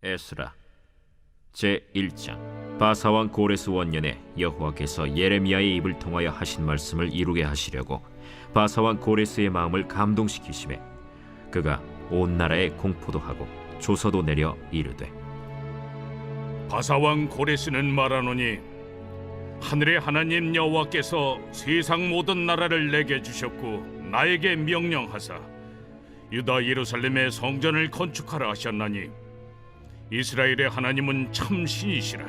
에스라 제1장. 바사왕 고레스 원년에 여호와께서 예레미야의 입을 통하여 하신 말씀을 이루게 하시려고 바사왕 고레스의 마음을 감동시키시매 그가 온 나라에 공포도 하고 조서도 내려 이르되, 바사왕 고레스는 말하노니 하늘의 하나님 여호와께서 세상 모든 나라를 내게 주셨고 나에게 명령하사 유다 예루살렘의 성전을 건축하라 하셨나니 이스라엘의 하나님은 참 신이시라.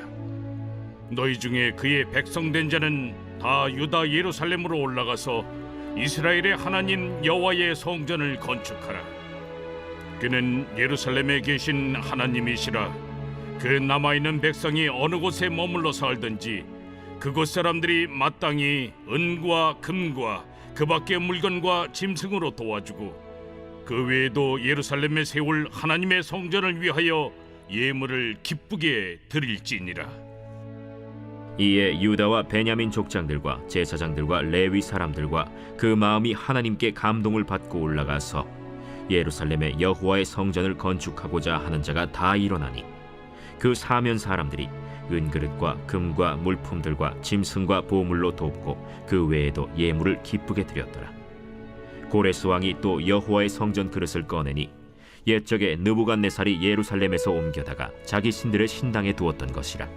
너희 중에 그의 백성된 자는 다 유다 예루살렘으로 올라가서 이스라엘의 하나님 여호와의 성전을 건축하라. 그는 예루살렘에 계신 하나님이시라. 그 남아있는 백성이 어느 곳에 머물러 살든지 그곳 사람들이 마땅히 은과 금과 그 밖의 물건과 짐승으로 도와주고 그 외에도 예루살렘에 세울 하나님의 성전을 위하여 예물을 기쁘게 드릴지니라. 이에 유다와 베냐민 족장들과 제사장들과 레위 사람들과 그 마음이 하나님께 감동을 받고 올라가서 예루살렘에 여호와의 성전을 건축하고자 하는 자가 다 일어나니 그 사면 사람들이 은그릇과 금과 물품들과 짐승과 보물로 돕고 그 외에도 예물을 기쁘게 드렸더라. 고레스 왕이 또 여호와의 성전 그릇을 꺼내니 옛적에 느부갓네살이 예루살렘에서 옮겨다가 자기 신들의 신당에 두었던 것이라.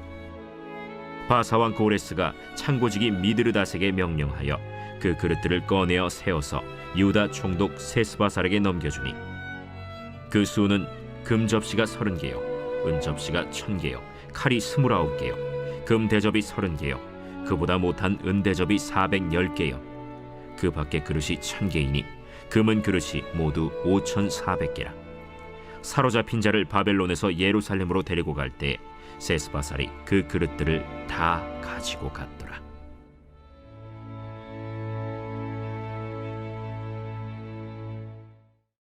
바사왕 고레스가 창고지기 미드르다색에 명령하여 그 그릇들을 꺼내어 세워서 유다 총독 세스바살에게 넘겨주니 그 수는 금 접시가 30개요 은 접시가 1000개요 칼이 29개요 금 대접이 30개요 그보다 못한 은 대접이 410개요 그 밖에 그릇이 1000개이니 금은 그릇이 모두 5400개라. 사로잡힌 자를 바벨론에서 예루살렘으로 데리고 갈 때 세스바살이 그 그릇들을 다 가지고 갔더라.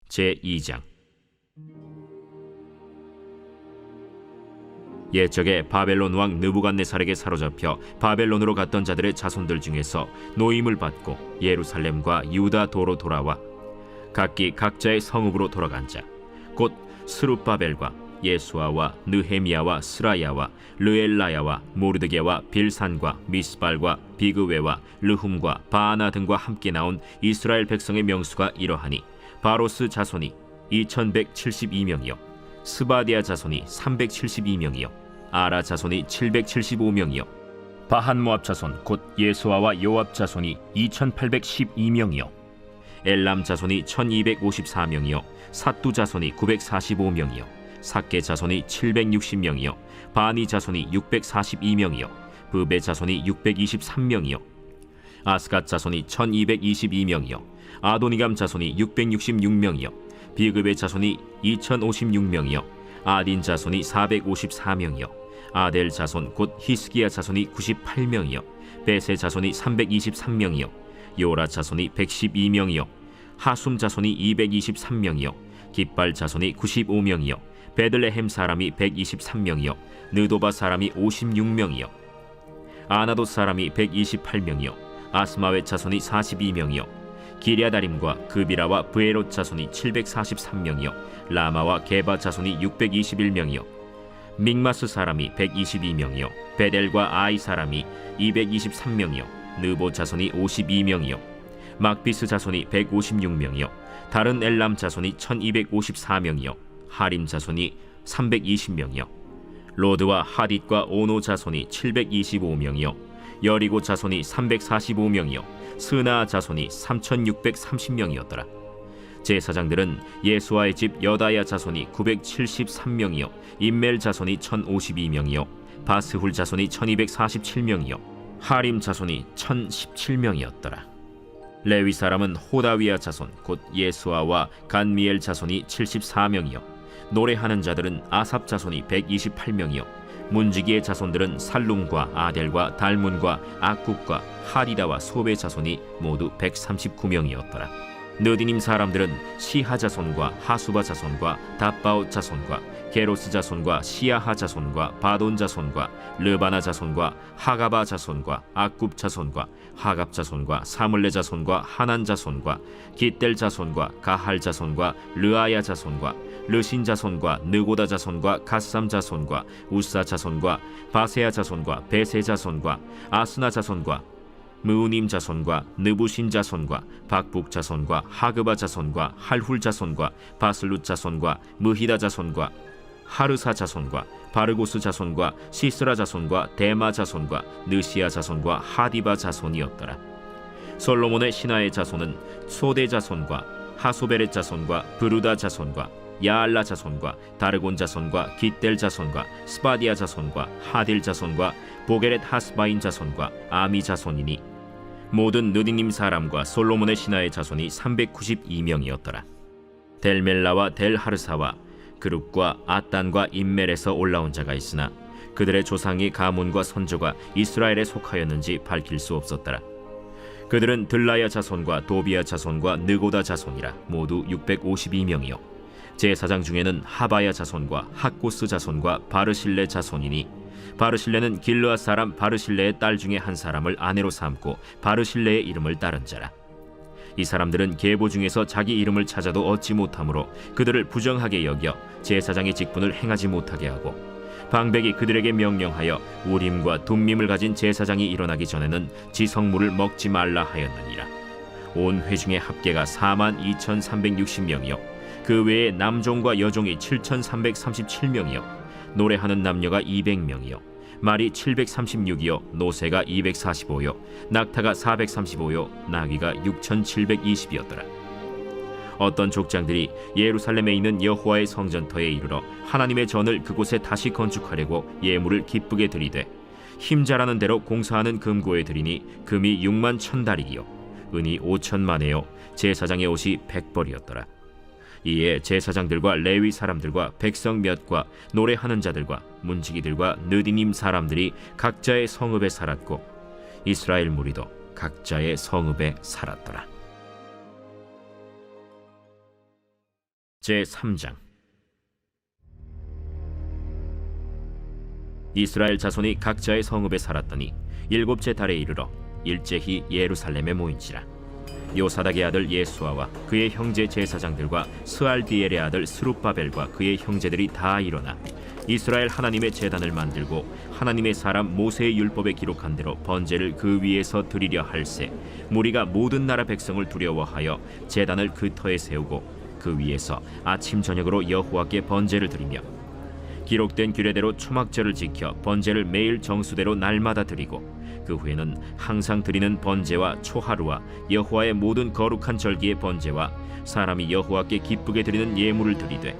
제2장. 옛적에 바벨론 왕 느부갓네살에게 사로잡혀 바벨론으로 갔던 자들의 자손들 중에서 노임을 받고 예루살렘과 유다 도로 돌아와 각기 각자의 성읍으로 돌아간 자 곧 스룹바벨과 예수아와 느헤미야와 스라야와 르엘라야와 모르드게와 빌산과 미스발과 비그웨와 르훔과 바아나 등과 함께 나온 이스라엘 백성의 명수가 이러하니 바로스 자손이 2172명이요 스바디아 자손이 372명이요 아라 자손이 775명이요 바한모압 자손 곧 예수아와 요압 자손이 2812명이요 엘람 자손이 1254명이요 삿두 자손이 945명이요 삭게 자손이 760명이요 바니 자손이 642명이요 브베 자손이 623명이요 아스갓 자손이 1222명이요 아도니감 자손이 666명이요 비그베 자손이 2056명이요 아딘 자손이 454명이요 아델 자손 곧 히스기야 자손이 98명이요 베세 자손이 323명이요 요라 자손이 112명이요 하숨 자손이 223명이요 깃발 자손이 95명이요 베들레헴 사람이 123명이요 느도바 사람이 56명이요 아나도 사람이 128명이요 아스마웻 자손이 42명이요 기랴다림과 그비라와 브에롯 자손이 743명이요 라마와 게바 자손이 621명이요 믹마스 사람이 122명이요 베델과 아이 사람이 223명이요 느보 자손이 52명이요 막비스 자손이 156명이요 다른 엘람 자손이 1254명이요 하림 자손이 320명이요 로드와 하딧과 오노 자손이 725명이요 여리고 자손이 345명이요 스나 자손이 3630명이었더라. 제사장들은 예수아의 집 여다야 자손이 973명이요 임멜 자손이 1052명이요 바스훌 자손이 1247명이요 하림 자손이 1017명이었더라. 레위 사람은 호다위야 자손 곧 예수아와 간미엘 자손이 74명이요 노래하는 자들은 아삽 자손이 128명이요 문지기의 자손들은 살룸과 아델과 달문과 악굽과 하리다와 소베 자손이 모두 139명이었더라. 느디님 사람들은 시하 자손과 하수바 자손과 답바옷 자손과 게로스 자손과 시야하 자손과 바돈 자손과 르바나 자손과 하가바 자손과 악굽 자손과 하갑 자손과 사물레 자손과 하난 자손과 깃델 자손과 가할 자손과 르아야 자손과 르신 자손과 느고다 자손과 갓삼 자손과 우사 자손과 바세야 자손과 베세 자손과 아스나 자손과 무우님 자손과 느부신 자손과 박북 자손과 하그바 자손과 할훌 자손과 바슬룻 자손과 무히다 자손과 하르사 자손과 바르고스 자손과 시스라 자손과 데마 자손과 느시아 자손과 하디바 자손이었더라. 솔로몬의 신하의 자손은 소대 자손과 하소베렛 자손과 브루다 자손과 야알라 자손과 다르곤 자손과 깃델 자손과 스바디아 자손과 하딜 자손과 보게렛 하스바인 자손과 아미 자손이니 모든 느디님 사람과 솔로몬의 신하의 자손이 392명이었더라. 델멜라와 델하르사와 그룹과 아단과 임멜에서 올라온 자가 있으나 그들의 조상이 가문과 선조가 이스라엘에 속하였는지 밝힐 수 없었더라. 그들은 들라야 자손과 도비야 자손과 느고다 자손이라 모두 652명이요 제사장 중에는 하바야 자손과 학고스 자손과 바르실레 자손이니 바르실레는 길르앗 사람 바르실레의 딸 중에 한 사람을 아내로 삼고 바르실레의 이름을 따른 자라. 이 사람들은 계보 중에서 자기 이름을 찾아도 얻지 못하므로 그들을 부정하게 여겨 제사장의 직분을 행하지 못하게 하고 방백이 그들에게 명령하여 우림과 둠밈을 가진 제사장이 일어나기 전에는 지성물을 먹지 말라 하였느니라. 온 회중의 합계가 42,360명이요 그 외에 남종과 여종이 7,337명이요 노래하는 남녀가 200명이요 말이 736이요 노새가 245요 낙타가 435요 나귀가 6,720이었더라. 어떤 족장들이 예루살렘에 있는 여호와의 성전터에 이르러 하나님의 전을 그곳에 다시 건축하려고 예물을 기쁘게 드리되 힘자라는 대로 공사하는 금고에 드리니 금이 6만 1,000다리기요 은이 5,000만에요 제사장의 옷이 100벌이었더라. 이에 제사장들과 레위 사람들과 백성 몇과 노래하는 자들과 문지기들과 느디님 사람들이 각자의 성읍에 살았고 이스라엘 무리도 각자의 성읍에 살았더라. 제3장. 이스라엘 자손이 각자의 성읍에 살았더니 일곱째 달에 이르러 일제히 예루살렘에 모인지라. 요사닥의 아들 예수아와 그의 형제 제사장들과 스알디엘의 아들 스룹바벨과 그의 형제들이 다 일어나 이스라엘 하나님의 제단을 만들고 하나님의 사람 모세의 율법에 기록한 대로 번제를 그 위에서 드리려 할새 무리가 모든 나라 백성을 두려워하여 제단을 그 터에 세우고 그 위에서 아침 저녁으로 여호와께 번제를 드리며 기록된 규례대로 초막절을 지켜 번제를 매일 정수대로 날마다 드리고 그 후에는 항상 드리는 번제와 초하루와 여호와의 모든 거룩한 절기의 번제와 사람이 여호와께 기쁘게 드리는 예물을 드리되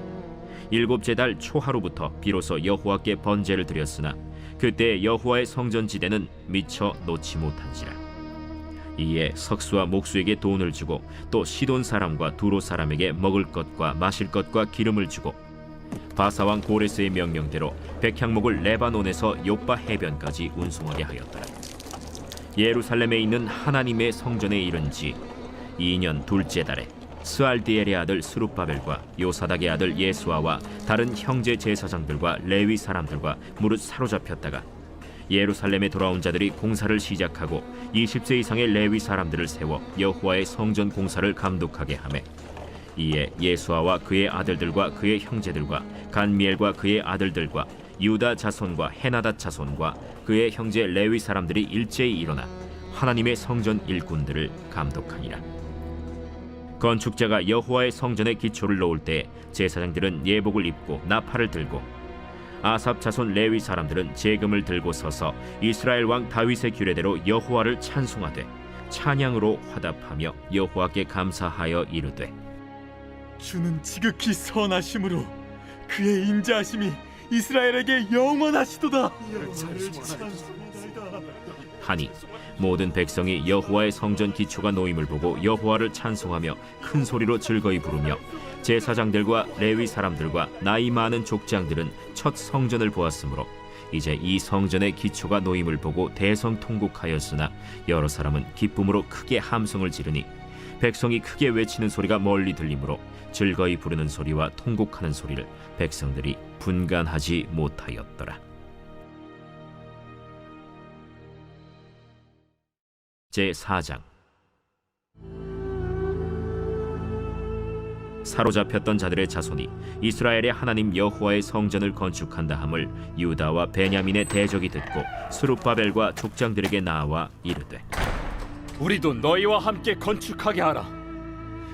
일곱째 달 초하루부터 비로소 여호와께 번제를 드렸으나 그때 여호와의 성전지대는 미처 놓지 못한지라. 이에 석수와 목수에게 돈을 주고 또 시돈 사람과 두로 사람에게 먹을 것과 마실 것과 기름을 주고 바사왕 고레스의 명령대로 백향목을 레바논에서 요빠 해변까지 운송하게 하였더라. 예루살렘에 있는 하나님의 성전에 이른 지 2년 둘째 달에 스알디엘의 아들 스룹바벨과 요사닥의 아들 예수아와 다른 형제 제사장들과 레위 사람들과 무릇 사로잡혔다가 예루살렘에 돌아온 자들이 공사를 시작하고 20세 이상의 레위 사람들을 세워 여호와의 성전 공사를 감독하게 하매 이에 예수아와 그의 아들들과 그의 형제들과 간미엘과 그의 아들들과 유다 자손과 헤나닷 자손과 그의 형제 레위 사람들이 일제히 일어나 하나님의 성전 일꾼들을 감독하니라. 건축자가 여호와의 성전에 기초를 놓을 때 제사장들은 예복을 입고 나팔을 들고 아삽 자손 레위 사람들은 제금을 들고 서서 이스라엘 왕 다윗의 규례대로 여호와를 찬송하되 찬양으로 화답하며 여호와께 감사하여 이르되 주는 지극히 선하심으로 그의 인자하심이 이스라엘에게 영원하시도다. 하니 모든 백성이 여호와의 성전 기초가 놓임을 보고 여호와를 찬송하며 큰 소리로 즐거이 부르며 제사장들과 레위 사람들과 나이 많은 족장들은 첫 성전을 보았으므로 이제 이 성전의 기초가 놓임을 보고 대성통곡하였으나 여러 사람은 기쁨으로 크게 함성을 지르니 백성이 크게 외치는 소리가 멀리 들리므로 즐거이 부르는 소리와 통곡하는 소리를 백성들이 분간하지 못하였더라. 제4장. 사로잡혔던 자들의 자손이 이스라엘의 하나님 여호와의 성전을 건축한다 함을 유다와 베냐민의 대적이 듣고 스룹바벨과 족장들에게 나와 이르되 우리도 너희와 함께 건축하게 하라.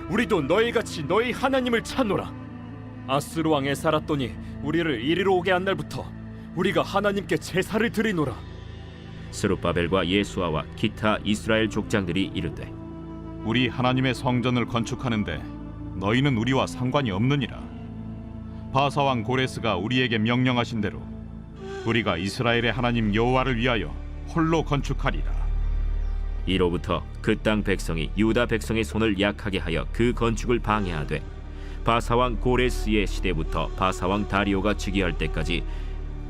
우리도 너희같이 너희 하나님을 찾노라. 아스루 왕 에사라돈이 우리를 이리로 오게 한 날부터 우리가 하나님께 제사를 드리노라. 스룹바벨과 예수아와 기타 이스라엘 족장들이 이르되 우리 하나님의 성전을 건축하는데 너희는 우리와 상관이 없느니라. 바사왕 고레스가 우리에게 명령하신 대로 우리가 이스라엘의 하나님 여호와를 위하여 홀로 건축하리라. 이로부터 그 땅 백성이 유다 백성의 손을 약하게 하여 그 건축을 방해하되 바사왕 고레스의 시대부터 바사왕 다리오가 즉위할 때까지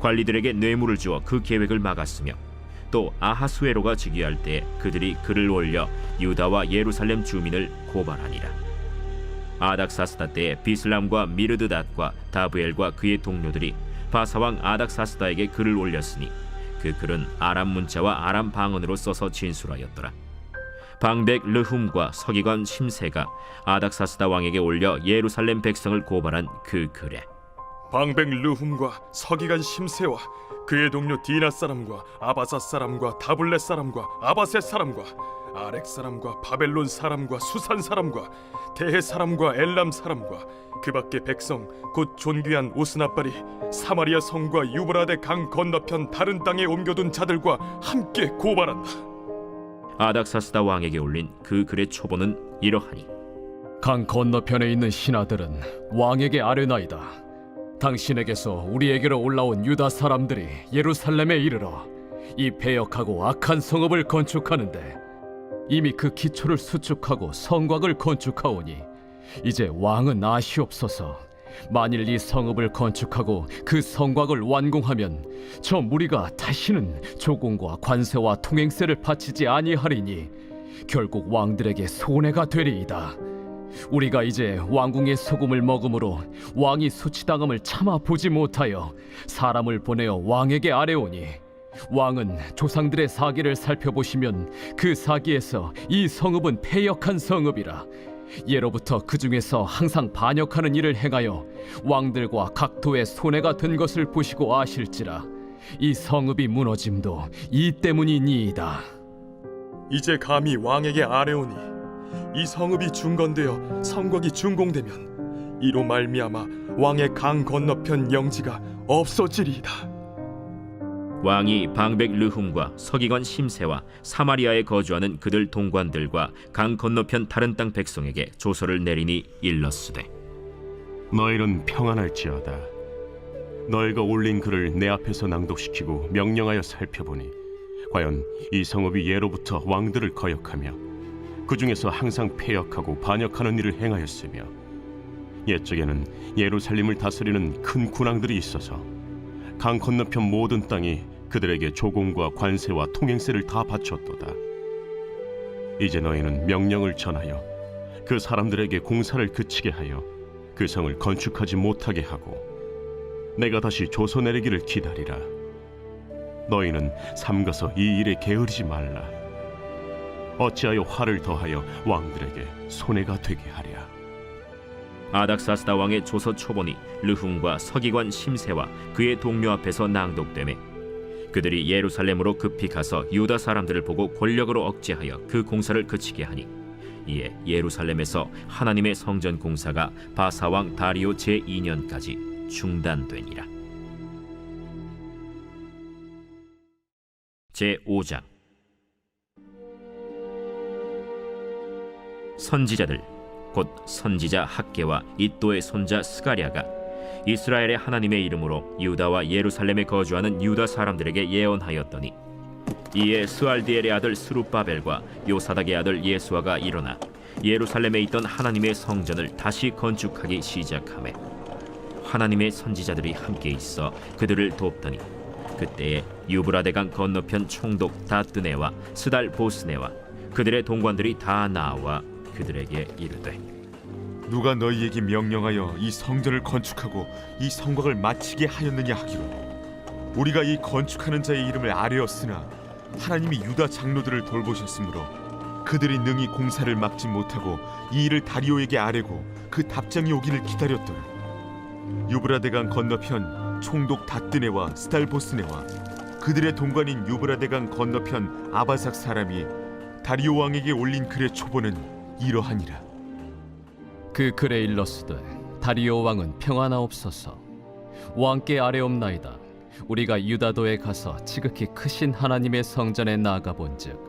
관리들에게 뇌물을 주어 그 계획을 막았으며 또 아하수에로가 즉위할 때 그들이 글을 올려 유다와 예루살렘 주민을 고발하니라. 아닥사스다 때에 비슬람과 미르드닷과 다브엘과 그의 동료들이 바사왕 아닥사스다에게 글을 올렸으니 그 글은 아람 문자와 아람 방언으로 써서 진술하였더라. 방백 르훔과 서기관 심세가 아닥사스다 왕에게 올려 예루살렘 백성을 고발한 그 글에 방백 르훔과 서기관 심세와 그의 동료 디나 사람과 아바사 사람과 다블렛 사람과 아바셋 사람과 아렉 사람과 바벨론 사람과 수산 사람과 대해 사람과 엘람 사람과 그 밖의 백성 곧 존귀한 오스나발이 사마리아 성과 유브라데 강 건너편 다른 땅에 옮겨둔 자들과 함께 고발한다. 아닥사스다 왕에게 올린 그 글의 초본은 이러하니 강 건너편에 있는 신하들은 왕에게 아뢰나이다. 당신에게서 우리에게로 올라온 유다 사람들이 예루살렘에 이르러 이 패역하고 악한 성읍을 건축하는데 이미 그 기초를 수축하고 성곽을 건축하오니 이제 왕은 아시옵소서. 만일 이 성읍을 건축하고 그 성곽을 완공하면 저 무리가 다시는 조공과 관세와 통행세를 바치지 아니하리니 결국 왕들에게 손해가 되리이다. 우리가 이제 왕궁의 소금을 먹음으로 왕이 수치당함을 참아 보지 못하여 사람을 보내어 왕에게 아뢰오니 왕은 조상들의 사기를 살펴보시면 그 사기에서 이 성읍은 패역한 성읍이라. 예로부터 그 중에서 항상 반역하는 일을 행하여 왕들과 각도의 손해가 된 것을 보시고 아실지라. 이 성읍이 무너짐도 이 때문이니이다. 이제 감히 왕에게 아뢰오니 이 성읍이 중건되어 성곽이 준공되면 이로 말미암아 왕의 강 건너편 영지가 없어지리이다. 왕이 방백 르훔과 서기관 심세와 사마리아에 거주하는 그들 동관들과 강 건너편 다른 땅 백성에게 조서를 내리니 일렀으되 너희는 평안할지어다. 너희가 올린 글을 내 앞에서 낭독시키고 명령하여 살펴보니 과연 이 성읍이 예로부터 왕들을 거역하며 그 중에서 항상 패역하고 반역하는 일을 행하였으며 옛적에는 예루살렘을 다스리는 큰 군왕들이 있어서 강 건너편 모든 땅이 그들에게 조공과 관세와 통행세를 다 바쳤도다. 이제 너희는 명령을 전하여 그 사람들에게 공사를 그치게 하여 그 성을 건축하지 못하게 하고 내가 다시 조서 내리기를 기다리라. 너희는 삼가서 이 일에 게으르지 말라. 어찌하여 화를 더하여 왕들에게 손해가 되게 하랴. 아닥사스다 왕의 조서 초본이 르훔과 서기관 심세와 그의 동료 앞에서 낭독되매 그들이 예루살렘으로 급히 가서 유다 사람들을 보고 권력으로 억제하여 그 공사를 그치게 하니 이에 예루살렘에서 하나님의 성전 공사가 바사왕 다리오 제2년까지 중단되니라. 제5장 선지자들 곧 선지자 학개와 잇도의 손자 스가랴가 이스라엘의 하나님의 이름으로 유다와 예루살렘에 거주하는 유다 사람들에게 예언하였더니 이에 스알디엘의 아들 스룹바벨과 요사닥의 아들 예수아가 일어나 예루살렘에 있던 하나님의 성전을 다시 건축하기 시작하매 하나님의 선지자들이 함께 있어 그들을 돕더니 그때에 유브라데강 건너편 총독 다뜨네와 스달 보스네와 그들의 동관들이 다 나와 그들에게 이르되 누가 너희에게 명령하여 이 성전을 건축하고 이 성곽을 마치게 하였느냐 하기로 우리가 이 건축하는 자의 이름을 아뢰었으나 하나님이 유다 장로들을 돌보셨으므로 그들이 능히 공사를 막지 못하고 이 일을 다리오에게 아뢰고 그 답장이 오기를 기다렸더라. 유브라데강 건너편 총독 다뜨네와 스달보스네와 그들의 동관인 유브라데강 건너편 아바삭 사람이 다리오 왕에게 올린 글의 초본은 이러하니라. 그 글에 일렀으되 다리오 왕은 평안하옵소서. 왕께 아뢰옵나이다. 우리가 유다도에 가서 지극히 크신 하나님의 성전에 나아가 본즉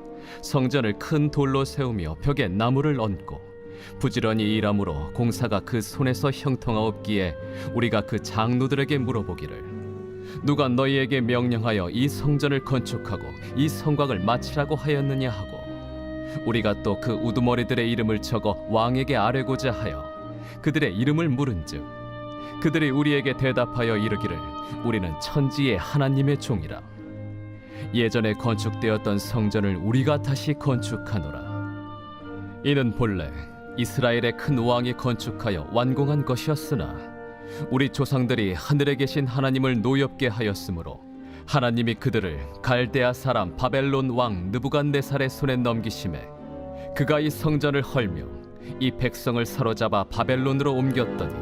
성전을 큰 돌로 세우며 벽에 나무를 얹고 부지런히 일함으로 공사가 그 손에서 형통하옵기에 우리가 그 장로들에게 물어보기를 누가 너희에게 명령하여 이 성전을 건축하고 이 성곽을 마치라고 하였느냐 하고 우리가 또 그 우두머리들의 이름을 적어 왕에게 아뢰고자 하여 그들의 이름을 물은즉 그들이 우리에게 대답하여 이르기를 우리는 천지의 하나님의 종이라. 예전에 건축되었던 성전을 우리가 다시 건축하노라. 이는 본래 이스라엘의 큰 왕이 건축하여 완공한 것이었으나 우리 조상들이 하늘에 계신 하나님을 노엽게 하였으므로 하나님이 그들을 갈대아 사람 바벨론 왕 느부갓네살의 손에 넘기심에 그가 이 성전을 헐며 이 백성을 사로잡아 바벨론으로 옮겼더니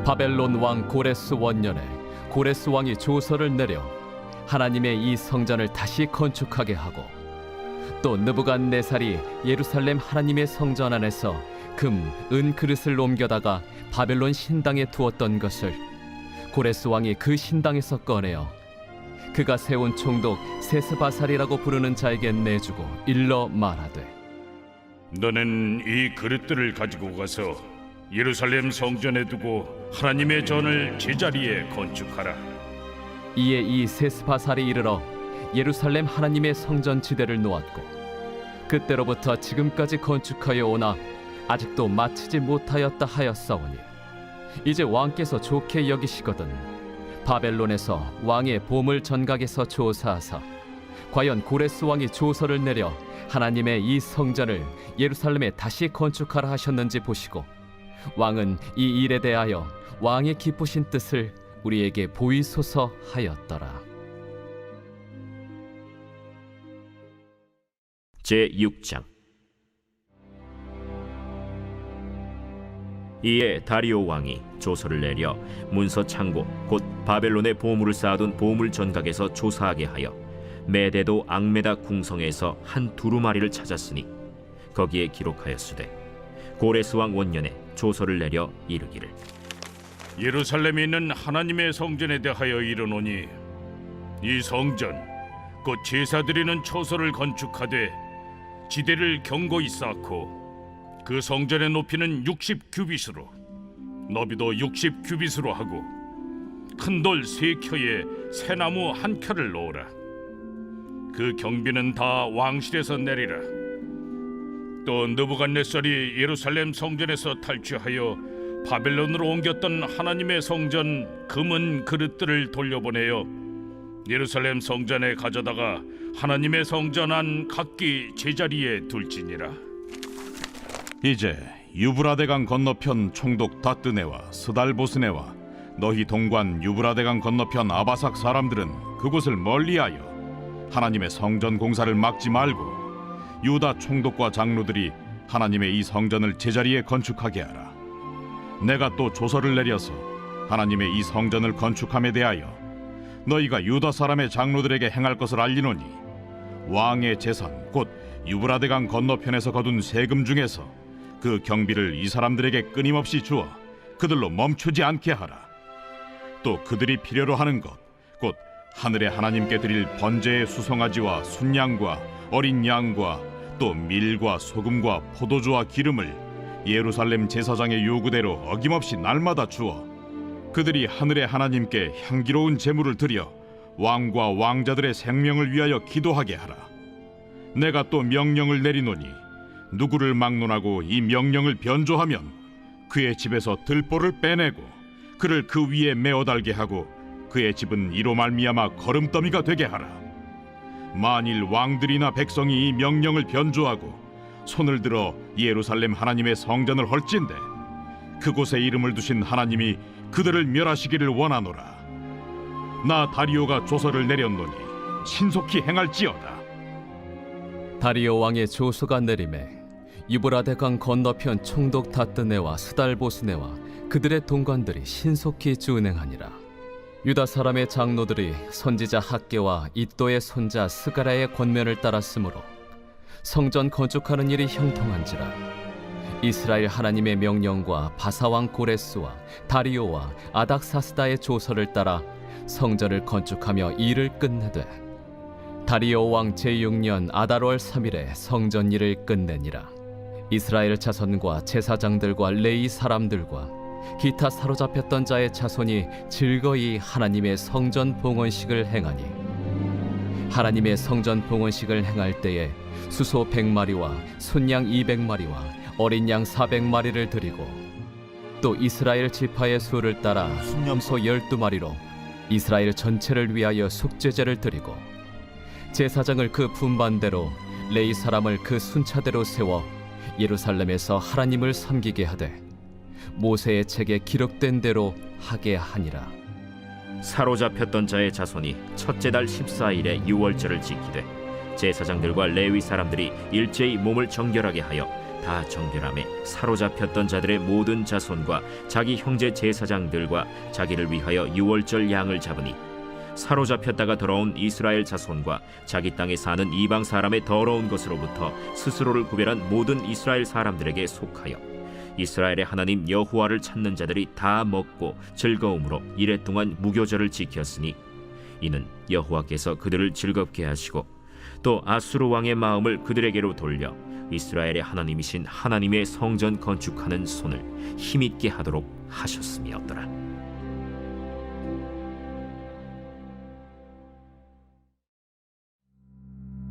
바벨론 왕 고레스 원년에 고레스 왕이 조서를 내려 하나님의 이 성전을 다시 건축하게 하고 또 느부갓네살이 예루살렘 하나님의 성전 안에서 금, 은 그릇을 옮겨다가 바벨론 신당에 두었던 것을 고레스 왕이 그 신당에서 꺼내어 그가 세운 총독 세스바살이라고 부르는 자에게 내주고 일러 말하되 너는 이 그릇들을 가지고 가서 예루살렘 성전에 두고 하나님의 전을 제자리에 건축하라. 이에 이 세스바살이 이르러 예루살렘 하나님의 성전 지대를 놓았고 그때로부터 지금까지 건축하여 오나 아직도 마치지 못하였다 하였사오니 이제 왕께서 좋게 여기시거든 바벨론에서 왕의 보물 전각에서 조사하사 과연 고레스 왕이 조서를 내려 하나님의 이 성전을 예루살렘에 다시 건축하라 하셨는지 보시고 왕은 이 일에 대하여 왕의 기쁘신 뜻을 우리에게 보이소서 하였더라. 제6장. 이에 다리오 왕이 조서를 내려 문서 창고 곧 바벨론의 보물을 쌓아둔 보물 전각에서 조사하게 하여 메데도 앙메다 궁성에서 한 두루마리를 찾았으니 거기에 기록하였으되 고레스 왕 원년에 조서를 내려 이르기를 예루살렘에 있는 하나님의 성전에 대하여 이르노니 이 성전 곧 제사드리는 처소를 건축하되 지대를 견고히 쌓고 그 성전의 높이는 60규빗으로 너비도 60규빗으로 하고 큰 돌 3켜에 새나무 1켜를 놓으라. 그 경비는 다 왕실에서 내리라. 또 느부갓네살이 예루살렘 성전에서 탈취하여 바벨론으로 옮겼던 하나님의 성전 금은 그릇들을 돌려보내어 예루살렘 성전에 가져다가 하나님의 성전 안 각기 제자리에 둘지니라. 이제 유브라데강 건너편 총독 다뜨네와 스달보스네와 너희 동관 유브라데강 건너편 아바삭 사람들은 그곳을 멀리하여 하나님의 성전 공사를 막지 말고 유다 총독과 장로들이 하나님의 이 성전을 제자리에 건축하게 하라. 내가 또 조서를 내려서 하나님의 이 성전을 건축함에 대하여 너희가 유다 사람의 장로들에게 행할 것을 알리노니 왕의 재산 곧 유브라데강 건너편에서 거둔 세금 중에서 그 경비를 이 사람들에게 끊임없이 주어 그들로 멈추지 않게 하라. 또 그들이 필요로 하는 것 곧 하늘의 하나님께 드릴 번제의 수송아지와 순양과 어린 양과 또 밀과 소금과 포도주와 기름을 예루살렘 제사장의 요구대로 어김없이 날마다 주어 그들이 하늘의 하나님께 향기로운 제물을 드려 왕과 왕자들의 생명을 위하여 기도하게 하라. 내가 또 명령을 내리노니 누구를 막론하고 이 명령을 변조하면 그의 집에서 들보를 빼내고 그를 그 위에 메어 달게 하고 그의 집은 이로 말미암아 거름더미가 되게 하라. 만일 왕들이나 백성이 이 명령을 변조하고 손을 들어 예루살렘 하나님의 성전을 헐진대 그곳에 이름을 두신 하나님이 그들을 멸하시기를 원하노라. 나 다리오가 조서를 내렸노니 신속히 행할지어다. 다리오 왕의 조서가 내림에 유브라데강 건너편 총독 다뜨네와 스달보스네와 그들의 동관들이 신속히 준행하니라. 유다 사람의 장로들이 선지자 학개와 이도의 손자 스가랴의 권면을 따랐으므로 성전 건축하는 일이 형통한지라. 이스라엘 하나님의 명령과 바사왕 고레스와 다리오와 아닥사스다의 조서를 따라 성전을 건축하며 일을 끝내되 다리오 왕 제6년 아달월 3일에 성전 일을 끝내니라. 이스라엘 자손과 제사장들과 레위 사람들과 기타 사로잡혔던 자의 자손이 즐거이 하나님의 성전 봉헌식을 행하니 하나님의 성전 봉헌식을 행할 때에 수소 100마리와 순양 200마리와 어린 양 400마리를 드리고 또 이스라엘 지파의 수를 따라 순염소 12마리로 이스라엘 전체를 위하여 속죄제를 드리고 제사장을 그 분반대로 레위 사람을 그 순차대로 세워 예루살렘에서 하나님을 섬기게 하되 모세의 책에 기록된 대로 하게 하니라. 사로잡혔던 자의 자손이 첫째 달 14일에 유월절을 지키되 제사장들과 레위 사람들이 일제히 몸을 정결하게 하여 다 정결함에 사로잡혔던 자들의 모든 자손과 자기 형제 제사장들과 자기를 위하여 유월절 양을 잡으니 사로잡혔다가 돌아온 이스라엘 자손과 자기 땅에 사는 이방 사람의 더러운 것으로부터 스스로를 구별한 모든 이스라엘 사람들에게 속하여 이스라엘의 하나님 여호와를 찾는 자들이 다 먹고 즐거움으로 이레 동안 무교절을 지켰으니 이는 여호와께서 그들을 즐겁게 하시고 또 아수르 왕의 마음을 그들에게로 돌려 이스라엘의 하나님이신 하나님의 성전 건축하는 손을 힘있게 하도록 하셨음이었더라.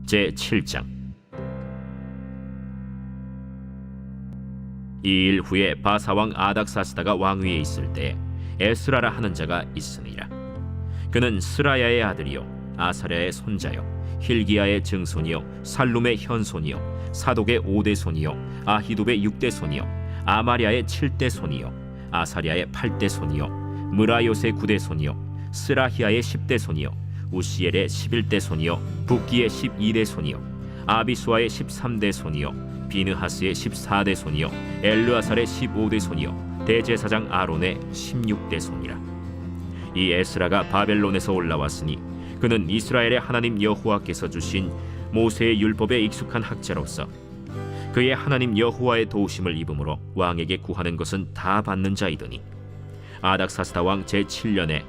제7장. 이 일 후에 바사왕 아닥사스다가 왕위에 있을 때 에스라라 하는 자가 있으니라. 그는 스라야의 아들이요 아사랴의 손자요 힐기야의 증손이요 살룸의 현손이요 사독의 5대 손이요 아히둡의 6대 손이요 아마랴의 7대 손이요 아사랴의 8대 손이요 무라요의 9대 손이요 스라히야의 10대 손이요 우시엘의 11대 손이요 붓기의 12대 손이요 아비수아의 13대 손이요 비느하스의 14대 손이요 엘르아살의 15대 손이요 대제사장 아론의 16대 손이라. 이 에스라가 바벨론에서 올라왔으니 그는 이스라엘의 하나님 여호와께서 주신 모세의 율법에 익숙한 학자로서 그의 하나님 여호와의 도우심을 입음으로 왕에게 구하는 것은 다 받는 자이더니 아닥사스다 왕 제7년에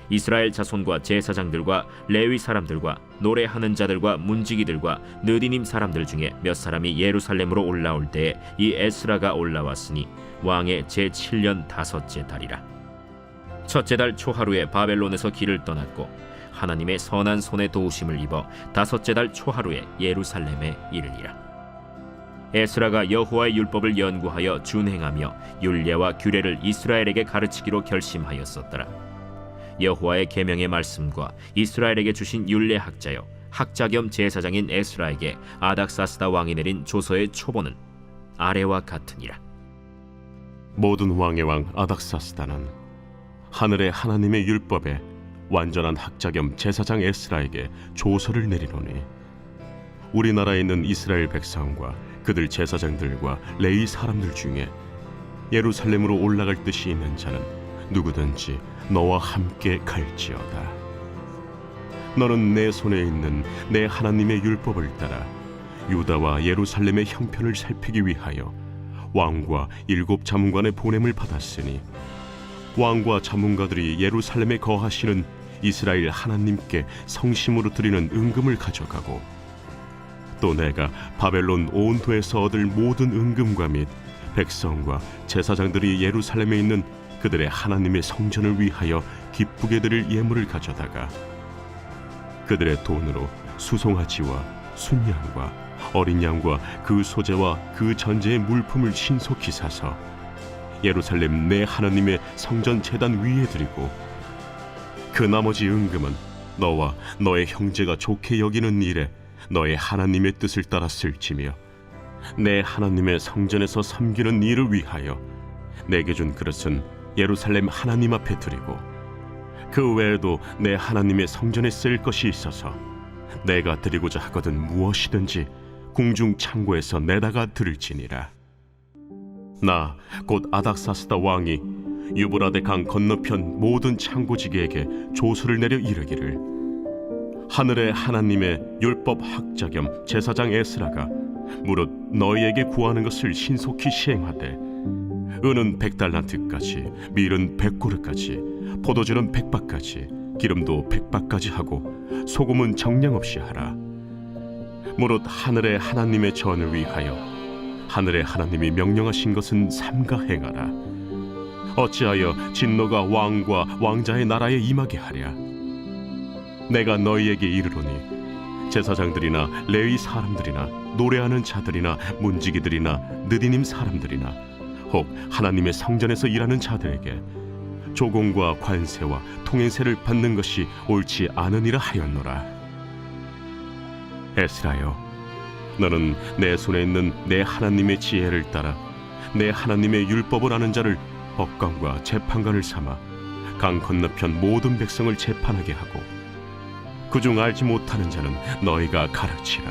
이스라엘 자손과 제사장들과 레위 사람들과 노래하는 자들과 문지기들과 느디님 사람들 중에 몇 사람이 예루살렘으로 올라올 때에 이 에스라가 올라왔으니 왕의 제7년 5째 달이라. 첫째 달 초하루에 바벨론에서 길을 떠났고 하나님의 선한 손에 도우심을 입어 5째 달 초하루에 예루살렘에 이르니라. 에스라가 여호와의 율법을 연구하여 준행하며 율례와 규례를 이스라엘에게 가르치기로 결심하였었더라. 여호와의 계명의 말씀과 이스라엘에게 주신 율례 학자요 학자 겸 제사장인 에스라에게 아닥사스다 왕이 내린 조서의 초본은 아래와 같으니라. 모든 왕의 왕 아닥사스다는 하늘의 하나님의 율법에 완전한 학자 겸 제사장 에스라에게 조서를 내리노니 우리나라에 있는 이스라엘 백성과 그들 제사장들과 레위 사람들 중에 예루살렘으로 올라갈 뜻이 있는 자는 누구든지 너와 함께 갈지어다. 너는 내 손에 있는 내 하나님의 율법을 따라 유다와 예루살렘의 형편을 살피기 위하여 왕과 7 자문관의 보냄을 받았으니 왕과 자문가들이 예루살렘에 거하시는 이스라엘 하나님께 성심으로 드리는 은금을 가져가고 또 내가 바벨론 온도에서 얻을 모든 은금과 및 백성과 제사장들이 예루살렘에 있는 그들의 하나님의 성전을 위하여 기쁘게 드릴 예물을 가져다가 그들의 돈으로 수송아지와 순양과 어린 양과 그 소재와 그 전제의 물품을 신속히 사서 예루살렘 내 하나님의 성전 제단 위에 드리고 그 나머지 은금은 너와 너의 형제가 좋게 여기는 일에 너의 하나님의 뜻을 따라 쓸지며 내 하나님의 성전에서 섬기는 일을 위하여 내게 준 그릇은 예루살렘 하나님 앞에 드리고 그 외에도 내 하나님의 성전에 쓸 것이 있어서 내가 드리고자 하거든 무엇이든지 궁중 창고에서 내다가 들을지니라. 나 곧 아닥사스다 왕이 유브라데 강 건너편 모든 창고지기에게 조서를 내려 이르기를, 하늘의 하나님의 율법 학자 겸 제사장 에스라가 무릇 너희에게 구하는 것을 신속히 시행하되, 은은 100달란트까지, 밀은 100고르까지, 포도주는 100바까지, 기름도 100바까지 하고 소금은 정량 없이 하라. 무릇 하늘의 하나님의 전을 위하여 하늘의 하나님이 명령하신 것은 삼가 행하라. 어찌하여 진노가 왕과 왕자의 나라에 임하게 하랴. 내가 너희에게 이르노니 제사장들이나 레위 사람들이나 노래하는 자들이나 문지기들이나 느디님 사람들이나 혹 하나님의 성전에서 일하는 자들에게 조공과 관세와 통행세를 받는 것이 옳지 않으니라 하였노라. 에스라여, 너는 내 손에 있는 내 하나님의 지혜를 따라 내 하나님의 율법을 아는 자를 법관과 재판관을 삼아 강 건너편 모든 백성을 재판하게 하고, 그중 알지 못하는 자는 너희가 가르치라.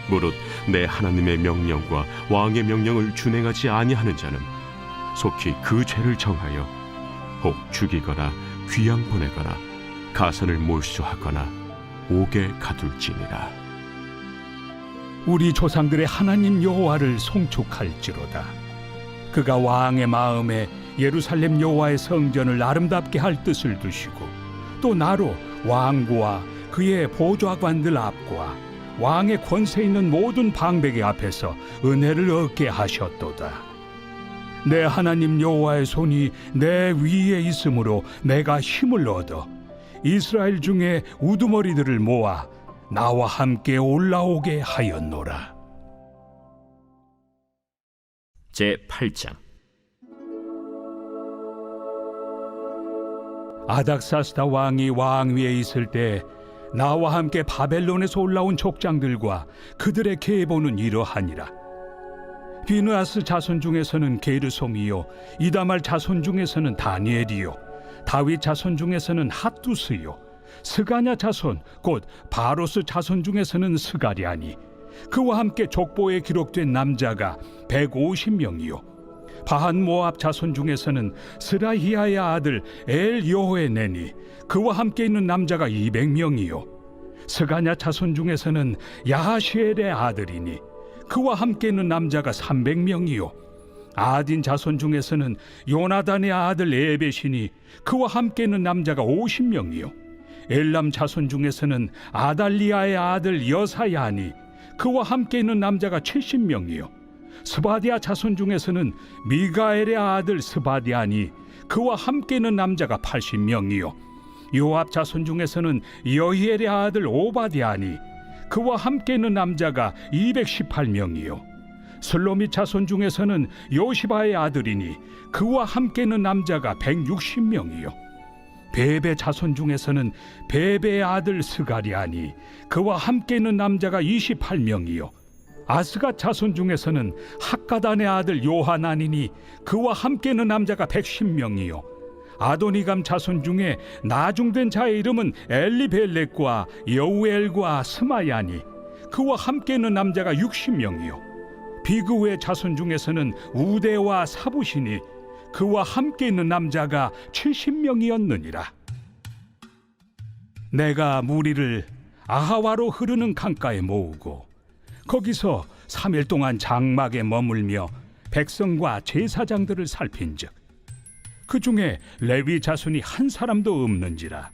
무릇 내 하나님의 명령과 왕의 명령을 준행하지 아니하는 자는 속히 그 죄를 정하여 혹 죽이거나 귀양 보내거나 가선을 몰수하거나 옥에 가둘지니라. 우리 조상들의 하나님 여호와를 송축할지로다. 그가 왕의 마음에 예루살렘 여호와의 성전을 아름답게 할 뜻을 두시고, 또 나로 왕과 그의 보좌관들 앞과 왕의 권세 있는 모든 방백의 앞에서 은혜를 얻게 하셨도다. 내 하나님 여호와의 손이 내 위에 있으므로 내가 힘을 얻어 이스라엘 중에 우두머리들을 모아 나와 함께 올라오게 하였노라. 제8장. 아닥사스다 왕이 왕위에 있을 때 나와 함께 바벨론에서 올라온 족장들과 그들의 계보는 이러하니라. 비느하스 자손 중에서는 게르솜이요, 이다말 자손 중에서는 다니엘이요, 다윗 자손 중에서는 핫두스요, 스가냐 자손 곧 바로스 자손 중에서는 스가랴니, 그와 함께 족보에 기록된 남자가 150명이요, 바한 모압 자손 중에서는 스라히야의 아들 엘여호에네니, 그와 함께 있는 남자가 200명이요, 스가냐 자손 중에서는 야하시엘의 아들이니, 그와 함께 있는 남자가 300명이요, 아딘 자손 중에서는 요나단의 아들 에벳이니, 그와 함께 있는 남자가 50명이요, 엘람 자손 중에서는 아달리아의 아들 여사야니, 그와 함께 있는 남자가 70명이요, 스바디아 자손 중에서는 미가엘의 아들 스바디아니, 그와 함께 있는 남자가 80명이요, 요압 자손 중에서는 여히엘의 아들 오바디아니, 그와 함께 있는 남자가 218명이요, 슬로밋 자손 중에서는 요시바의 아들이니, 그와 함께 있는 남자가 160명이요, 베베 자손 중에서는 베베의 아들 스가리아니, 그와 함께 있는 남자가 28명이요, 아스가 자손 중에서는 학가단의 아들 요하나니니, 그와 함께 있는 남자가 110명이요, 아도니감 자손 중에 나중된 자의 이름은 엘리벨렉과 여우엘과 스마야니, 그와 함께 있는 남자가 60명이요, 비그우의 자손 중에서는 우대와 사부시니, 그와 함께 있는 남자가 70명이었느니라. 내가 무리를 아하와로 흐르는 강가에 모으고 거기서 3일 동안 장막에 머물며 백성과 제사장들을 살핀즉 그 중에 레위 자손이 한 사람도 없는지라.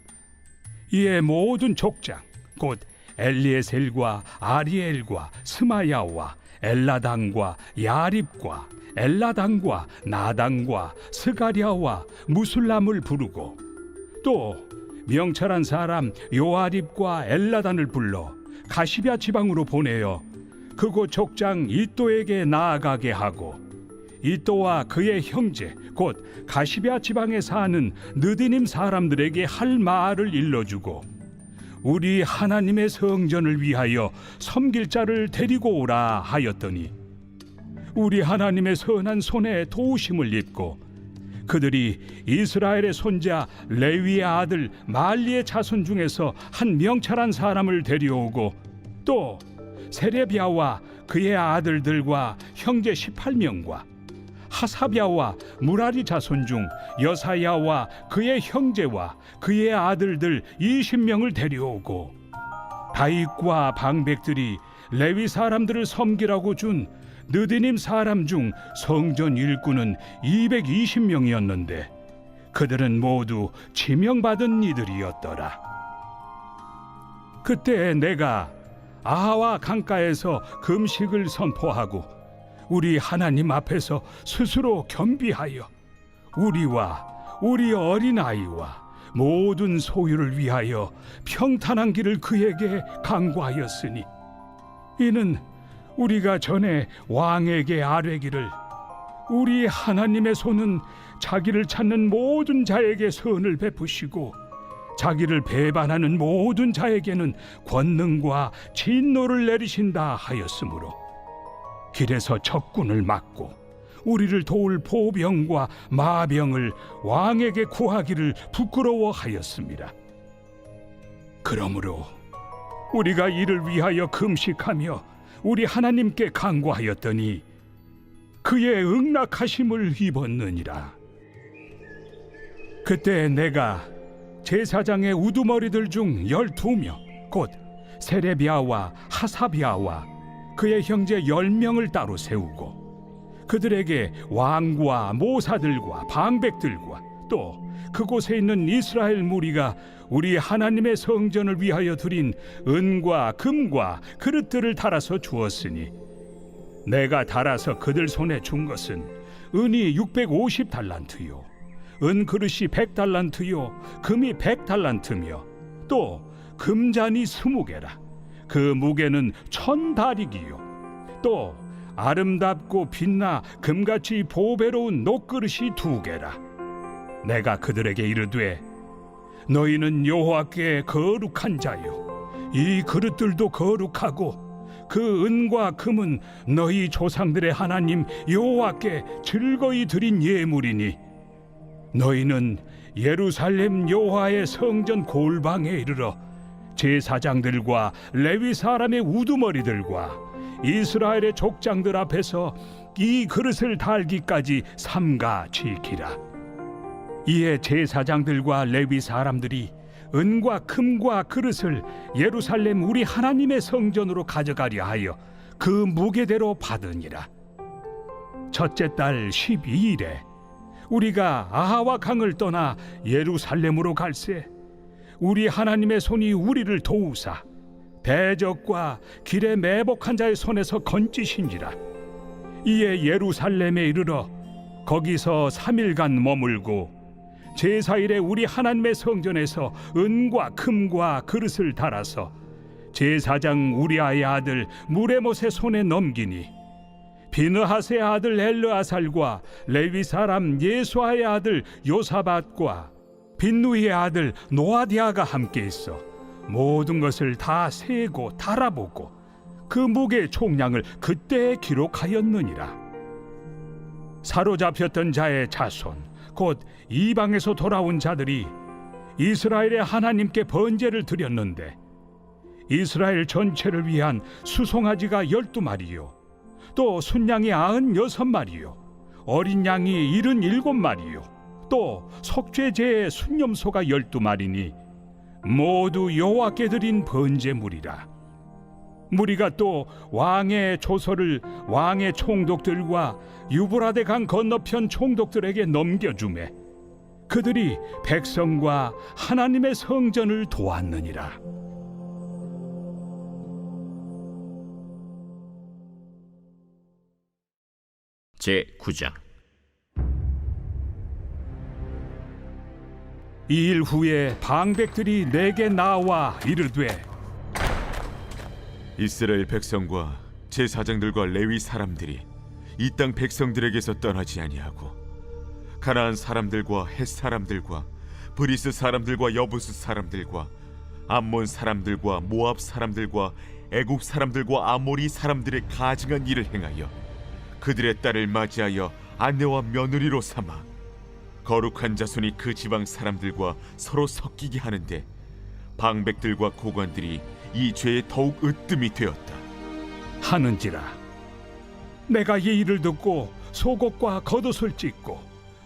이에 모든 족장 곧 엘리에셀과 아리엘과 스마야와 엘라당과 야립과 엘라당과 나당과 스가랴와 무술람을 부르고, 또 명철한 사람 요아립과 엘라단을 불러 가시비아 지방으로 보내어 그곳 족장 이또에게 나아가게 하고, 이또와 그의 형제 곧 가시비아 지방에 사는 느디님 사람들에게 할 말을 일러주고, 우리 하나님의 성전을 위하여 섬길 자를 데리고 오라 하였더니, 우리 하나님의 선한 손에 도우심을 입고 그들이 이스라엘의 손자 레위의 아들 말리의 자손 중에서 한 명철한 사람을 데려오고, 또 세레비아와 그의 아들들과 형제 18명과 하사비아와 무라리 자손 중 여사야와 그의 형제와 그의 아들들 20명을 데려오고 다윗과 방백들이 레위 사람들을 섬기라고 준 느디님 사람 중 성전 일꾼은 220명이었는데 그들은 모두 지명받은 이들이었더라. 그때 내가 아하와 강가에서 금식을 선포하고 우리 하나님 앞에서 스스로 겸비하여 우리와 우리 어린아이와 모든 소유를 위하여 평탄한 길을 그에게 강구하였으니 이는 우리가 전에 왕에게 아뢰기를 우리 하나님의 손은 자기를 찾는 모든 자에게 선을 베푸시고 자기를 배반하는 모든 자에게는 권능과 진노를 내리신다 하였으므로 길에서 적군을 막고 우리를 도울 보병과 마병을 왕에게 구하기를 부끄러워하였습니다. 그러므로 우리가 이를 위하여 금식하며 우리 하나님께 간구하였더니 그의 응낙하심을 입었느니라. 그때 내가 제사장의 우두머리들 중 12명 곧 세레비아와 하사비아와 그의 형제 10명을 따로 세우고 그들에게 왕과 모사들과 방백들과 또 그곳에 있는 이스라엘 무리가 우리 하나님의 성전을 위하여 드린 은과 금과 그릇들을 달아서 주었으니 내가 달아서 그들 손에 준 것은 은이 650달란트요 은 그릇이 100달란트요 금이 100달란트며 또 금잔이 20개라 그 무게는 1000다리기요 또 아름답고 빛나 금같이 보배로운 녹그릇이 2개라 내가 그들에게 이르되 너희는 여호와께 거룩한 자요 이 그릇들도 거룩하고 그 은과 금은 너희 조상들의 하나님 여호와께 즐거이 드린 예물이니 너희는 예루살렘 여호와의 성전 골방에 이르러 제사장들과 레위 사람의 우두머리들과 이스라엘의 족장들 앞에서 이 그릇을 달기까지 삼가 지키라. 이에 제사장들과 레위 사람들이 은과 금과 그릇을 예루살렘 우리 하나님의 성전으로 가져가려 하여 그 무게대로 받으니라. 첫째 달 12일에 우리가 아하와 강을 떠나 예루살렘으로 갈새 우리 하나님의 손이 우리를 도우사 대적과 길에 매복한 자의 손에서 건지신지라. 이에 예루살렘에 이르러 거기서 3일간 머물고 제사일에 우리 하나님의 성전에서 은과 금과 그릇을 달아서 제사장 우리아의 아들 무레못의 손에 넘기니 비느하스의 아들 엘르아살과 레위 사람 예수아의 아들 요사밧과 빈누이의 아들 노아디아가 함께 있어 모든 것을 다 세고 달아보고 그 무게의 총량을 그때 기록하였느니라. 사로잡혔던 자의 자손 곧 이방에서 돌아온 자들이 이스라엘의 하나님께 번제를 드렸는데 이스라엘 전체를 위한 수송아지가 12마리요 또 순양이 96마리요 어린 양이 77마리요 또 속죄제의 순념소가 12마리니 모두 여호와께 드린 번제물이라. 무리가 또 왕의 조서를 왕의 총독들과 유브라데 강 건너편 총독들에게 넘겨주매 그들이 백성과 하나님의 성전을 도왔느니라. 제9장. 이 일 후에 방백들이 내게 나와 이르되 이스라엘 백성과 제사장들과 레위 사람들이 이 땅 백성들에게서 떠나지 아니하고 가나안 사람들과 헷 사람들과 브리스 사람들과 여부스 사람들과 암몬 사람들과 모압 사람들과 애굽 사람들과 아모리 사람들의 가증한 일을 행하여 그들의 딸을 맞이하여 아내와 며느리로 삼아 거룩한 자손이 그 지방 사람들과 서로 섞이게 하는데 방백들과 고관들이 이 죄에 더욱 으뜸이 되었다. 하는지라. 내가 이 일을 듣고 속옷과 겉옷을 찢고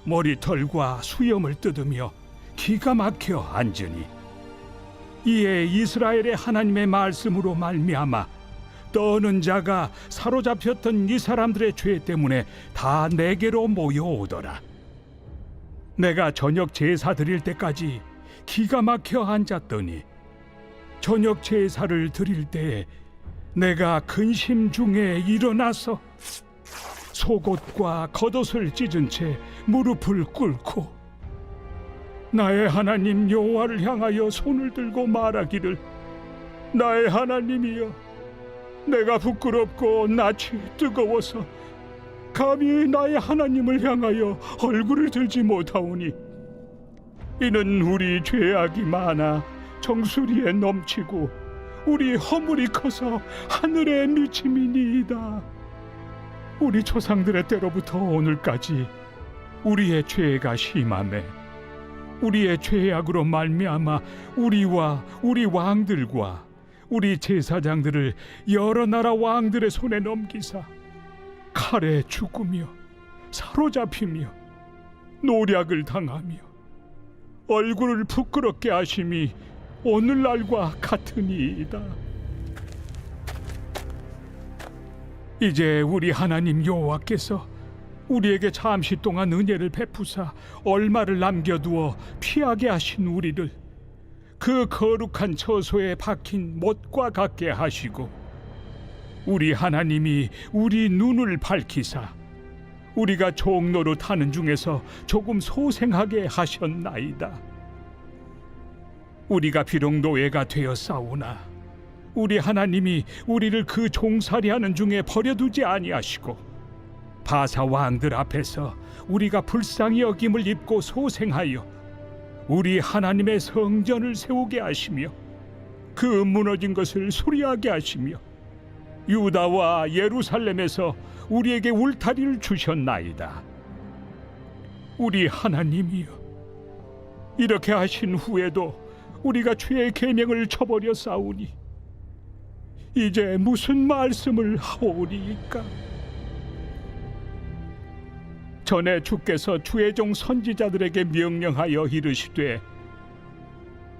머리털과 수염을 뜯으며 기가 막혀 앉으니, 이에 이스라엘의 하나님의 말씀으로 말미암아 떠는 자가 사로잡혔던 이 사람들의 죄 때문에 다 내게로 모여오더라. 내가 저녁 제사 드릴 때까지 기가 막혀 앉았더니 저녁 제사를 드릴 때에 내가 근심 중에 일어나서 속옷과 겉옷을 찢은 채 무릎을 꿇고 나의 하나님 여호와를 향하여 손을 들고 말하기를, 나의 하나님이여, 내가 부끄럽고 낯이 뜨거워서 감히 나의 하나님을 향하여 얼굴을 들지 못하오니, 이는 우리 죄악이 많아 정수리에 넘치고 우리 허물이 커서 하늘에 미침이니이다. 우리 조상들의 때로부터 오늘까지 우리의 죄가 심하매 우리의 죄악으로 말미암아 우리와 우리 왕들과 우리 제사장들을 여러 나라 왕들의 손에 넘기사 칼에 죽으며 사로잡히며 노략을 당하며 얼굴을 부끄럽게 하심이 오늘날과 같으니이다. 이제 우리 하나님 여호와께서 우리에게 잠시 동안 은혜를 베푸사 얼마를 남겨두어 피하게 하신 우리를 그 거룩한 처소에 박힌 못과 같게 하시고, 우리 하나님이 우리 눈을 밝히사 우리가 종노릇 하는 중에서 조금 소생하게 하셨나이다. 우리가 비록 노예가 되었사오나 우리 하나님이 우리를 그 종살이하는 중에 버려두지 아니하시고, 바사 왕들 앞에서 우리가 불쌍히 여김을 입고 소생하여 우리 하나님의 성전을 세우게 하시며 그 무너진 것을 수리하게 하시며 유다와 예루살렘에서 우리에게 울타리를 주셨나이다. 우리 하나님이여, 이렇게 하신 후에도 우리가 주의 계명을 저버려 싸우니 이제 무슨 말씀을 하오리이까? 전에 주께서 주의 종 선지자들에게 명령하여 이르시되,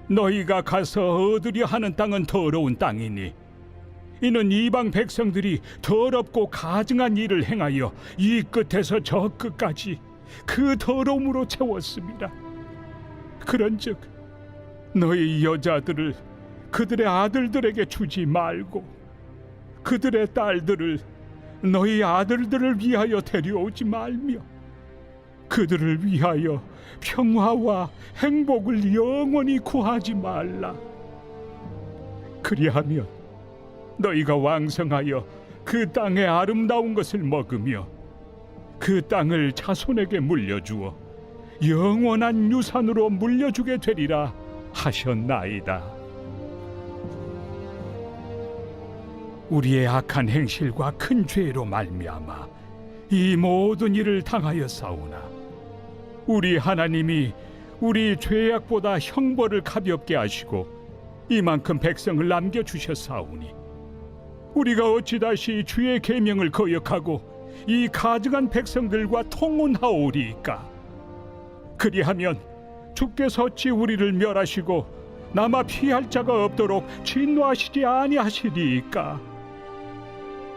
너희가 가서 얻으려 하는 땅은 더러운 땅이니 이는 이방 백성들이 더럽고 가증한 일을 행하여 이 끝에서 저 끝까지 그 더러움으로 채웠습니다. 그런즉 너희 여자들을 그들의 아들들에게 주지 말고 그들의 딸들을 너희 아들들을 위하여 데려오지 말며 그들을 위하여 평화와 행복을 영원히 구하지 말라. 그리하면 너희가 왕성하여 그 땅의 아름다운 것을 먹으며 그 땅을 자손에게 물려주어 영원한 유산으로 물려주게 되리라 하셨나이다. 우리의 악한 행실과 큰 죄로 말미암아 이 모든 일을 당하였사오나 우리 하나님이 우리 죄악보다 형벌을 가볍게 하시고 이만큼 백성을 남겨주셨사오니 우리가 어찌 다시 주의 계명을 거역하고 이 가증한 백성들과 통혼하오리이까? 그리하면 주께서 어찌 우리를 멸하시고 남아 피할 자가 없도록 진노하시지 아니하시리이까?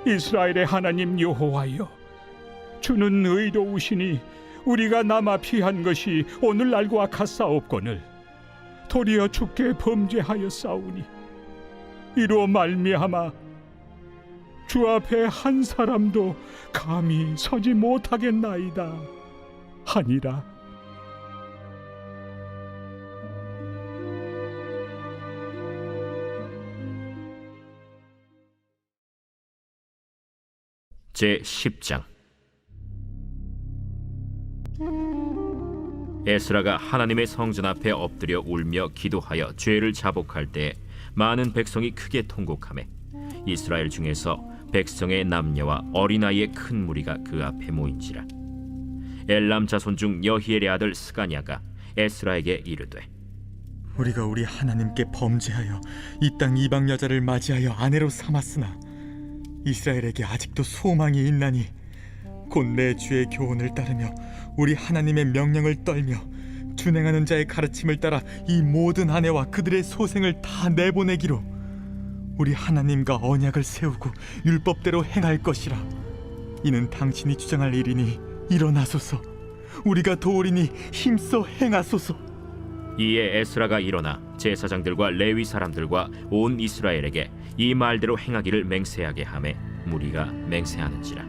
이스라엘의 하나님 여호와여, 주는 의로우시니 우리가 남아 피한 것이 오늘날과 같사옵거늘 도리어 주께 범죄하였사오니 이로 말미암아 주 앞에 한 사람도 감히 서지 못하겠나이다 하니라. 제10장. 에스라가 하나님의 성전 앞에 엎드려 울며 기도하여 죄를 자복할 때 많은 백성이 크게 통곡하매 이스라엘 중에서 백성의 남녀와 어린아이의 큰 무리가 그 앞에 모인지라. 엘람 자손 중 여히엘의 아들 스가냐가 에스라에게 이르되, 우리가 우리 하나님께 범죄하여 이 땅 이방 여자를 맞이하여 아내로 삼았으나 이스라엘에게 아직도 소망이 있나니 곧 내 주의 교훈을 따르며 우리 하나님의 명령을 떨며 준행하는 자의 가르침을 따라 이 모든 아내와 그들의 소생을 다 내보내기로 우리 하나님과 언약을 세우고 율법대로 행할 것이라. 이는 당신이 주장할 일이니 일어나소서. 우리가 도우리니 힘써 행하소서. 이에 에스라가 일어나 제사장들과 레위 사람들과 온 이스라엘에게 이 말대로 행하기를 맹세하게 하매 무리가 맹세하는지라.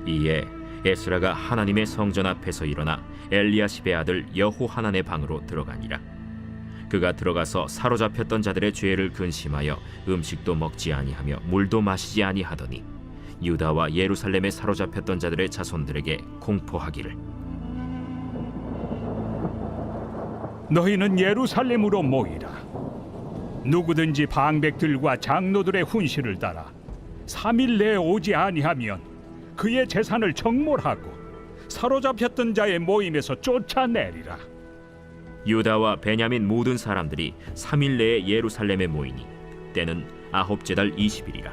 이에 에스라가 하나님의 성전 앞에서 일어나 엘리야십의 아들 여호하난의 방으로 들어가니라. 그가 들어가서 사로잡혔던 자들의 죄를 근심하여 음식도 먹지 아니하며 물도 마시지 아니하더니 유다와 예루살렘에 사로잡혔던 자들의 자손들에게 공포하기를 너희는 예루살렘으로 모이라. 누구든지 방백들과 장로들의 훈시를 따라 3일 내에 오지 아니하면 그의 재산을 정몰하고 사로잡혔던 자의 모임에서 쫓아내리라. 유다와 베냐민 모든 사람들이 3일 내에 예루살렘에 모이니 때는 아홉째 달 20일이라.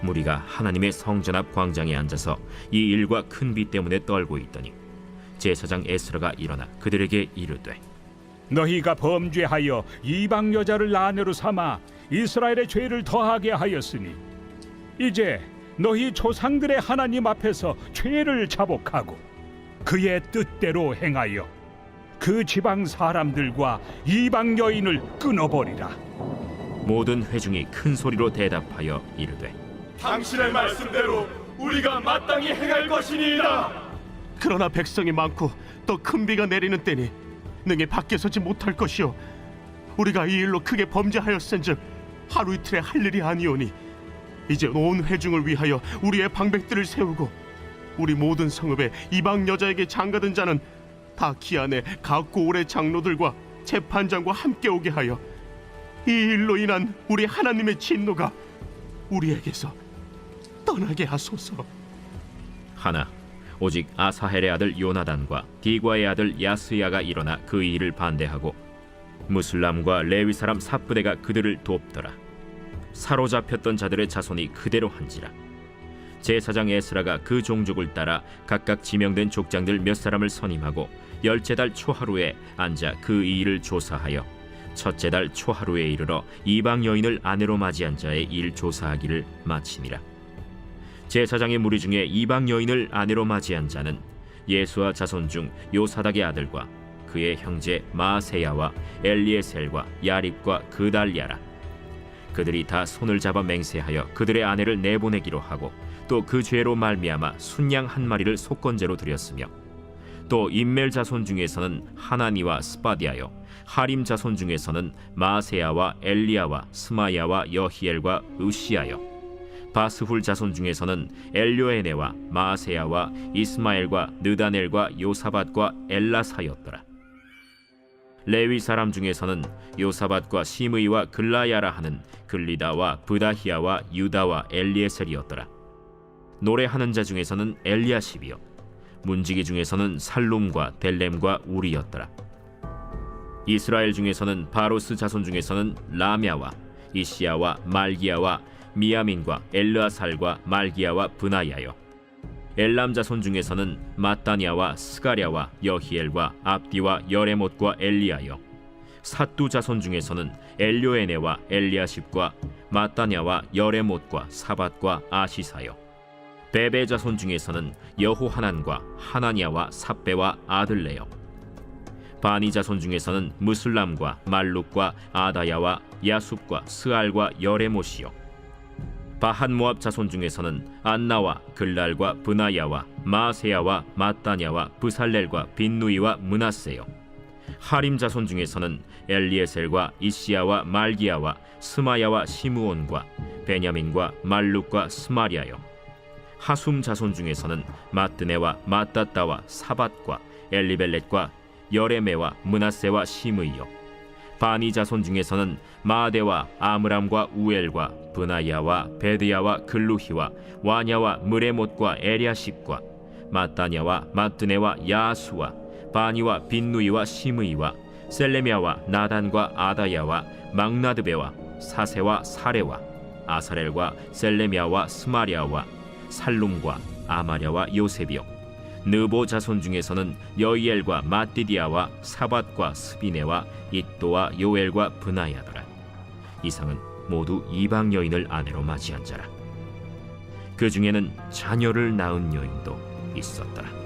무리가 하나님의 성전 앞 광장에 앉아서 이 일과 큰 비 때문에 떨고 있더니 제사장 에스라가 일어나 그들에게 이르되 너희가 범죄하여 이방 여자를 아내로 삼아 이스라엘의 죄를 더하게 하였으니 이제 너희 조상들의 하나님 앞에서 죄를 자복하고 그의 뜻대로 행하여 그 지방 사람들과 이방 여인을 끊어버리라. 모든 회중이 큰 소리로 대답하여 이르되 당신의 말씀대로 우리가 마땅히 행할 것이니이다. 그러나 백성이 많고 또 큰 비가 내리는 때니 능히 밖에 서지 못할 것이요 우리가 이 일로 크게 범죄하였은즉 하루 이틀에 할 일이 아니오니 이제 온 회중을 위하여 우리의 방백들을 세우고 우리 모든 성읍에 이방 여자에게 장가든 자는 다 기한에 각고 올의 장로들과 재판장과 함께 오게 하여 이 일로 인한 우리 하나님의 진노가 우리에게서 떠나게 하소서. 하나 오직 아사헬의 아들 요나단과 디과의 아들 야스야가 일어나 그 일을 반대하고 무슬람과 레위 사람 삽부대가 그들을 돕더라. 사로잡혔던 자들의 자손이 그대로 한지라. 제사장 에스라가 그 종족을 따라 각각 지명된 족장들 몇 사람을 선임하고 10째 달 초하루에 앉아 그 일을 조사하여 첫째 달 초하루에 이르러 이방 여인을 아내로 맞이한 자의 일 조사하기를 마치니라. 제사장의 무리 중에 이방 여인을 아내로 맞이한 자는 예수와 자손 중 요사닥의 아들과 그의 형제 마세야와 엘리에셀과 야립과 그달랴라. 그들이 다 손을 잡아 맹세하여 그들의 아내를 내보내기로 하고 또 그 죄로 말미암아 순양 한 마리를 속건제로 드렸으며 또 임멜 자손 중에서는 하나니와 스바디아요 하림 자손 중에서는 마세야와 엘리야와 스마야와 여히엘과 으시야요 바스훌 자손 중에서는 엘료에네와 마세야와 이스마엘과 느다넬과 요사밧과 엘라사였더라. 레위 사람 중에서는 요사밧과 시므이와 글라야라 하는 글리다와 브다히야와 유다와 엘리에셀이었더라. 노래하는 자 중에서는 엘리야십이요 문지기 중에서는 살룸과 델렘과 우리였더라. 이스라엘 중에서는 바로스 자손 중에서는 라мя와 이시야와 말기야와 미야민과 엘르아살과 말기야와 브나야요 엘람 자손 중에서는 마따냐와 스가랴와 여히엘과 압디와 여레못과 엘리야요 삿두 자손 중에서는 엘료에네와 엘리야십과 마따냐와 여레못과 사밧과 아시사요 베베 자손 중에서는 여호하난과 하나냐와 삽베와 아들레요 바니 자손 중에서는 무슬람과 말룩과 아다야와 야숲과 스알과 여레못이요 바한 모압 자손 중에서는 안나와 글랄과 브나야와 마세야와 마따냐와 브살렐과 빈누이와 므낫세요 하림 자손 중에서는 엘리에셀과 이시야와 말기야와 스마야와 시므온과 베냐민과 말룩과 스마리아요 하숨 자손 중에서는 마뜨네와 마따따와 사밧과 엘리벨렛과 여레메와 므낫세와 시므이요 바니 자손 중에서는 마데와 아므람과 우엘과 브나야와 베드야와 글루히와 와냐와 무레못과 에리아십과 마따냐와 마뜨네와 야수와 바니와 빈누이와 시므이와 셀레미아와 나단과 아다야와 막나드베와 사세와 사레와 아사렐과 셀레미아와 스마리아와 살룸과 아마랴와 요셉이요 느보 자손 중에서는 여이엘과 마띠디아와 사밧과 스비네와 잇도와 요엘과 브나야더라. 이상은 모두 이방 여인을 아내로 맞이한 자라. 그 중에는 자녀를 낳은 여인도 있었더라.